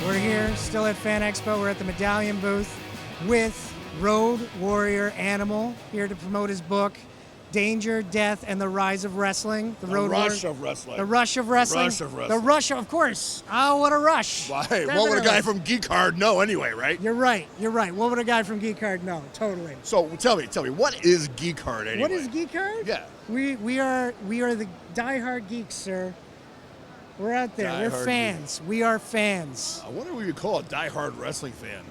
We're here, still at Fan Expo. We're at the Medallion booth with Road Warrior Animal, here to promote his book, Danger, Death, and the Rise of Wrestling. The Rush of Wrestling. The Rush of Wrestling. Rush of Wrestling. The Rush, of course. Oh, what a rush. Why? What would a guy from Geek Hard know anyway, right? You're right. What would a guy from Geek Hard know? Totally. So tell me, what is Geek Hard anyway? What is Geek Hard? Yeah. We are the diehard geeks, sir. We're out there. We're fans. Geek. We are fans. I wonder what you call a diehard wrestling fan.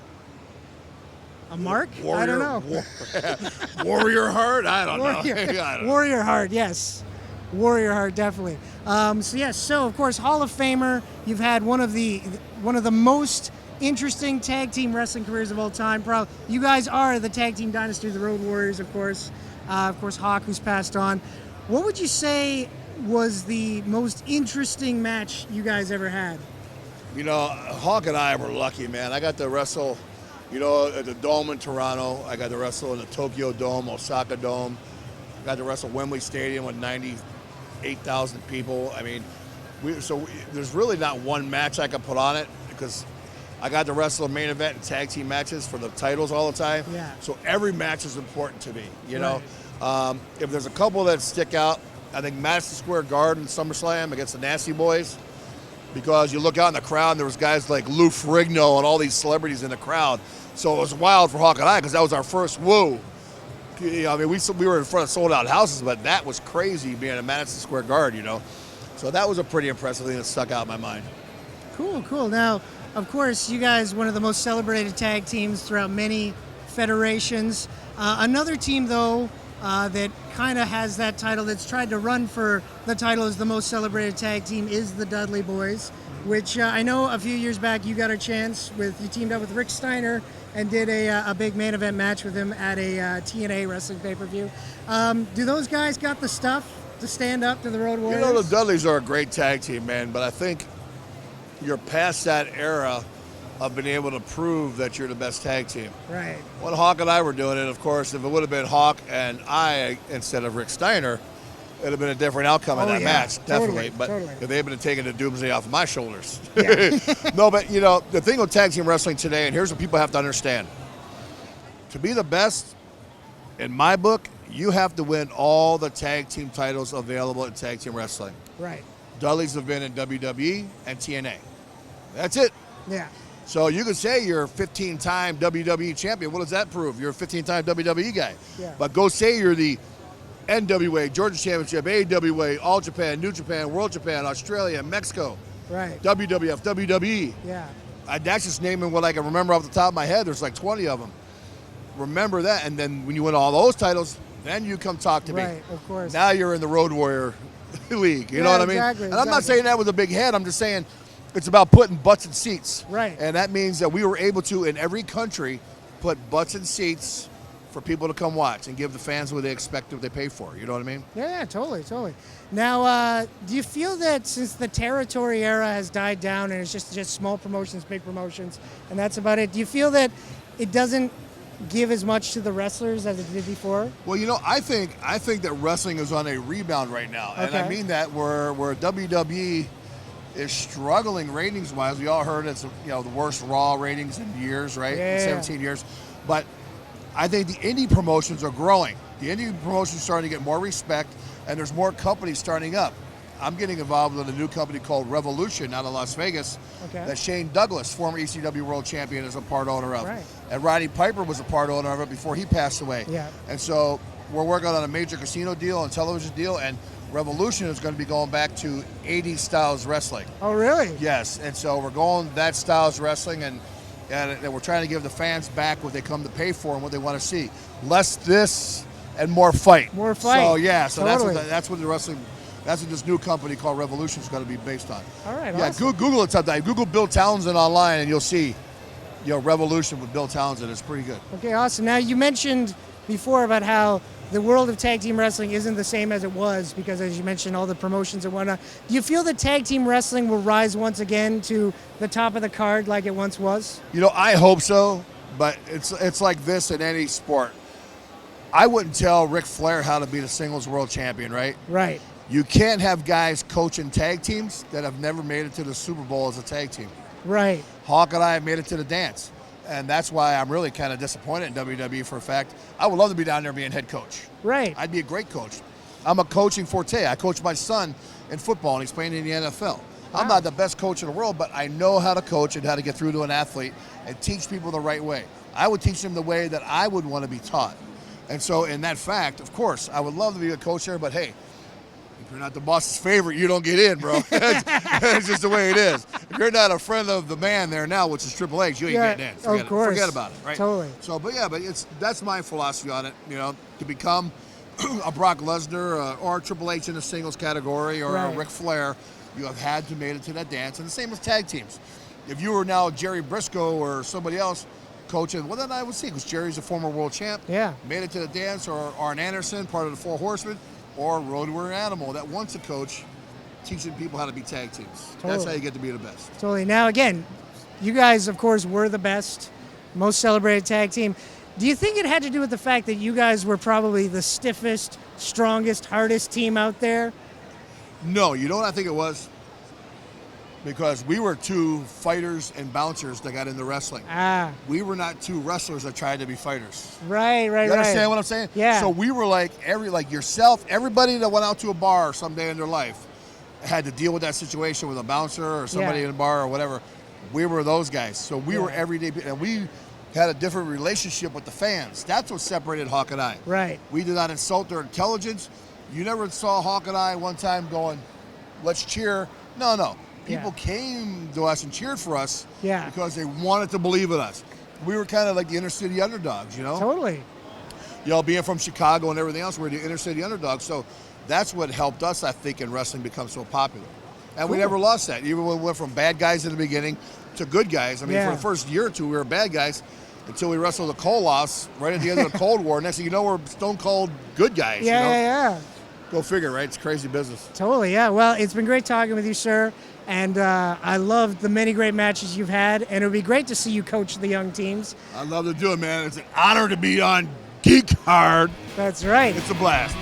A mark? Warrior, I don't know. Warrior Hard? I don't know. I don't know. Warrior Hard, yes. Warrior Hard, definitely. So of course, Hall of Famer. You've had one of the most interesting tag team wrestling careers of all time. Probably, you guys are the tag team dynasty, the Road Warriors, of course. Hawk, who's passed on. What would you say was the most interesting match you guys ever had? You know, Hawk and I were lucky, man. I got to wrestle, at the Dome in Toronto. I got to wrestle in the Tokyo Dome, Osaka Dome. I got to wrestle Wembley Stadium with 98,000 people. I mean, there's really not one match I could put on it because I got to wrestle a main event and tag team matches for the titles all the time. Yeah. So every match is important to me, know. Right. If there's a couple that stick out, I think Madison Square Garden SummerSlam against the Nasty Boys, because you look out in the crowd and there was guys like Lou Ferrigno and all these celebrities in the crowd. So it was wild for Hawk and I because that was our first woo. We were in front of sold-out houses, but that was crazy being at Madison Square Garden, So that was a pretty impressive thing that stuck out in my mind. Cool. Now, of course, you guys, one of the most celebrated tag teams throughout many federations. Another team, though, that kind of has that title, that's tried to run for the title as the most celebrated tag team, is the Dudley Boys, which I know a few years back you got a chance with. You teamed up with Rick Steiner and did a big main event match with him at a TNA wrestling pay-per-view. Do those guys got the stuff to stand up to the Road Warriors? The Dudleys are a great tag team, man, but I think you're past that era of being able to prove that you're the best tag team. Right. When Hawk and I were doing it, of course, if it would have been Hawk and I instead of Rick Steiner, it would have been a different outcome in that match, definitely. But if they had been taking the doomsday off of my shoulders. Yeah. No, but, the thing with tag team wrestling today, and here's what people have to understand. To be the best, in my book, you have to win all the tag team titles available in tag team wrestling. Right. Dudleys have been in WWE and TNA. That's it. Yeah. So you could say you're a 15-time WWE champion. What does that prove? You're a 15-time WWE guy. Yeah. But go say you're the NWA, Georgia Championship, AWA, All Japan, New Japan, World Japan, Australia, Mexico. Right. WWF, WWE. Yeah. That's just naming what I can remember off the top of my head. There's like 20 of them. Remember that, and then when you win all those titles, then you come talk to me. Right, of course. Now you're in the Road Warrior League. You know what I mean? Exactly. And I'm not saying that with a big head. I'm just saying it's about putting butts in seats. Right. And that means that we were able to, in every country, put butts in seats for people to come watch and give the fans what they expect, what they pay for. You know what I mean? Yeah, totally. Now, do you feel that since the territory era has died down and it's just small promotions, big promotions, and that's about it, do you feel that it doesn't give as much to the wrestlers as it did before? Well, I think that wrestling is on a rebound right now. Okay. And I mean that where WWE is struggling ratings-wise. We all heard it's the worst Raw ratings in years, right? Yeah. 17 years. But I think the indie promotions are growing. The indie promotions are starting to get more respect, and there's more companies starting up. I'm getting involved with a new company called Revolution out of Las Vegas that Shane Douglas, former ECW World Champion, is a part owner of. Right. And Roddy Piper was a part owner of it before he passed away. Yeah. And so we're working on a major casino deal and television deal, and Revolution is going to be going back to 80s styles wrestling. Oh, really? Yes, and so we're going that styles wrestling, and we're trying to give the fans back what they come to pay for and what they want to see. Less this and more fight. More fight. So Totally. that's what the wrestling. That's what this new company called Revolution is going to be based on. All right. Yeah, awesome. Google it sometime. Google Bill Townsend online, and you'll see, Revolution with Bill Townsend. It's pretty good. Okay, awesome. Now, you mentioned before about how the world of tag team wrestling isn't the same as it was because, as you mentioned, all the promotions and whatnot. Do you feel that tag team wrestling will rise once again to the top of the card like it once was? I hope so, but it's like this in any sport. I wouldn't tell Ric Flair how to be the singles world champion, right? Right. You can't have guys coaching tag teams that have never made it to the Super Bowl as a tag team. Right. Hawk and I have made it to the dance. And that's why I'm really kind of disappointed in WWE for a fact. I would love to be down there being head coach. Right. I'd be a great coach. I'm a coaching forte. I coach my son in football, and he's playing in the NFL. Wow. I'm not the best coach in the world, but I know how to coach and how to get through to an athlete and teach people the right way. I would teach them the way that I would want to be taught. And so in that fact, of course, I would love to be a coach there, but hey, if you're not the boss's favorite, you don't get in, bro. It's just the way it is. If you're not a friend of the man there now, which is Triple H, you ain't getting in. Of course. Forget about it, right? Totally. So, but that's my philosophy on it. To become a Brock Lesnar or a Triple H in the singles category or a Ric Flair, you have had to make it to that dance. And the same with tag teams. If you were now Jerry Briscoe or somebody else coaching, well, then I would see, because Jerry's a former world champ. Yeah. Made it to the dance, or Arn Anderson, part of the Four Horsemen, or Road Warrior Animal that wants a coach teaching people how to be tag teams. Totally. That's how you get to be the best. Totally. Now, again, you guys, of course, were the best, most celebrated tag team. Do you think it had to do with the fact that you guys were probably the stiffest, strongest, hardest team out there? No, you know what I think it was? Because we were two fighters and bouncers that got into wrestling. We were not two wrestlers that tried to be fighters. Right. You understand what I'm saying? Yeah. So we were like yourself, everybody that went out to a bar someday in their life had to deal with that situation with a bouncer or somebody in a bar or whatever. We were those guys. So we were everyday people, and we had a different relationship with the fans. That's what separated Hawk and I. Right. We did not insult their intelligence. You never saw Hawk and I one time going, let's cheer. No. People came to us and cheered for us because they wanted to believe in us. We were kind of like the inner city underdogs, Totally. Being from Chicago and everything else, we're the inner city underdogs. So that's what helped us, I think, in wrestling become so popular. And we never lost that. Even when we went from bad guys in the beginning to good guys. I mean, for the first year or two, we were bad guys until we wrestled the Koloffs right at the end of the Cold War. Next thing you know, we're stone cold good guys. Yeah. Go figure, right? It's crazy business. Totally, yeah. Well, it's been great talking with you, sir. And I loved the many great matches you've had. And it would be great to see you coach the young teams. I'd love to do it, man. It's an honor to be on Geek Hard. That's right. It's a blast.